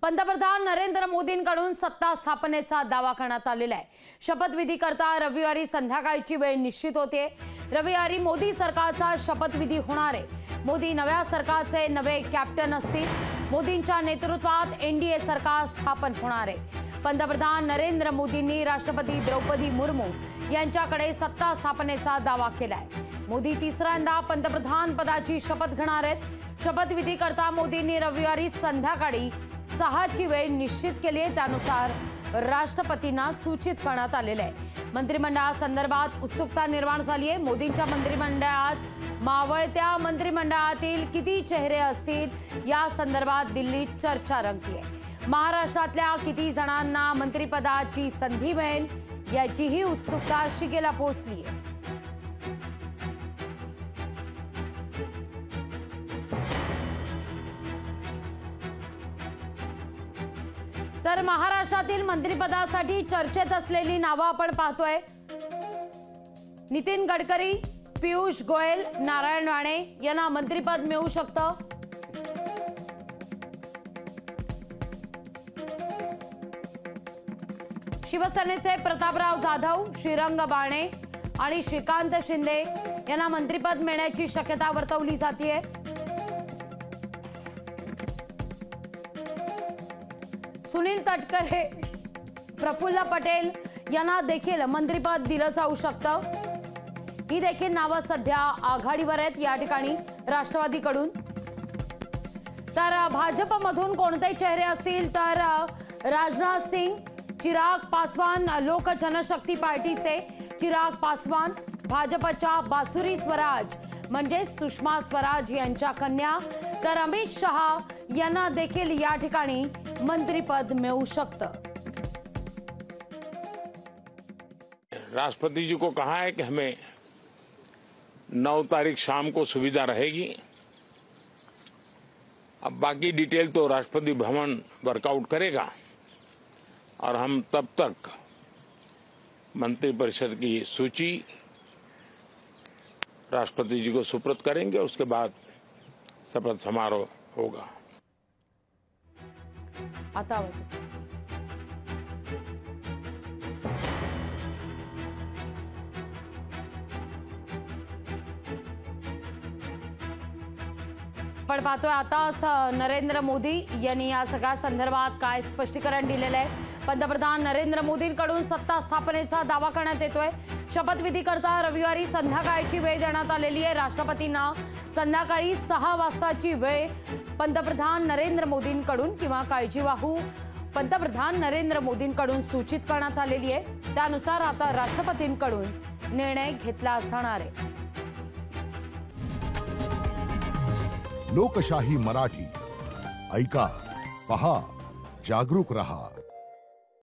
पंतप्रधान नरेंद्र मोदींकडून सत्ता स्थापनेचा दावा करण्यात आलेला आहे। शपथविधी करता रविवारी संध्याकाळची वेळ निश्चित होते। रविवारी मोदी सरकारचा शपथविधी होणार आहे। मोदी नव्या सरकारचे नवे कॅप्टन असतील। मोदींच्या नेतृत्वात एनडीए सरकार स्थापन होणार आहे। पंतप्रधान नरेंद्र मोदींनी राष्ट्रपती द्रौपदी मुर्मू यांच्याकडे सत्ता स्थापनेचा दावा केलाय। मोदी तिसऱ्यांदा पंतप्रधान पदाची शपथ घेणार आहेत। शपथविधी करता मोदींनी रविवारी संध्याकाळी 6ची वेळ निश्चित केली आहे। त्यानुसार राष्ट्रपतींना सूचित करण्यात आलेले आहे। मंत्रिमंडळासंदर्भात उत्सुकता निर्माण झाली आहे। मोदींच्या मंत्रिमंडळात मावळत्या मंत्रिमंडळातील किती चेहरे असतील या संदर्भात दिल्लीत चर्चा रंगतीये। महाराष्ट्रातल्या किती जणांना मंत्रिपदाची संधी मिळेल याचीही उत्सुकता शिगेला पोहोचली आहे। तर महाराष्ट्रातील मंत्रिपदासाठी चर्चेत असलेली नावं आपण पाहतोय। नितीन गडकरी, पीयूष गोयल, नारायण राणे यांना मंत्रिपद मिळू शकतं। शिवसेनेचे प्रतापराव जाधव, श्रीरंग बारणे आणि श्रीकांत शिंदे यांना मंत्रिपद मिळण्याची शक्यता वर्तवली जाते। सुनील तटकरे, प्रफुल्ल पटेल यांना देखील मंत्रिपद दिलं जाऊ शकतं। ही देखील नावं सध्या आघाडीवर आहेत या ठिकाणी राष्ट्रवादीकडून। तर भाजपमधून कोणते चेहरे असतील तर राजनाथ सिंग, चिराग पासवान, लोक जनशक्ती पार्टीचे चिराग पासवान, भाजपच्या बासुरी स्वराज म्हणजे सुषमा स्वराज यांच्या कन्या, तर अमित शहा यांना देखील या ठिकाणी मंत्रिपद मिळू शकतं। राष्ट्रपति जी को कहा है कि हमें 9 तारीख शाम को सुविधा रहेगी। अब बाकी डिटेल तो राष्ट्रपति भवन वर्कआउट करेगा और हम तब तक मंत्रिपरिषद की सूची राष्ट्रपति जी को सुपुर्द करेंगे। उसके बाद शपथ समारोह होगा। आता पण पाहतोय आता नरेंद्र मोदी यांनी या सगळ्या संदर्भात काय स्पष्टीकरण दिलेलं आहे। पंतप्रधान नरेंद्र मोदींकडून सत्ता स्थापनेचा दावा करण्यात येतोय। शपथविधी करता रविवारी संध्याकाळची वेळ देण्यात आलेली आहे। राष्ट्रपतींना संध्याकाळी 6 वाजताची वेळ पंतप्रधान नरेंद्र मोदींकडून किंवा काळजीवाहू पंतप्रधान नरेंद्र मोदींकडून सूचित करण्यात आलेली आहे। त्यानुसार आता राष्ट्रपतींकडून निर्णय घेतला जाणार आहे। लोकशाही मराठी ऐका, पहा, जागरूक रहा।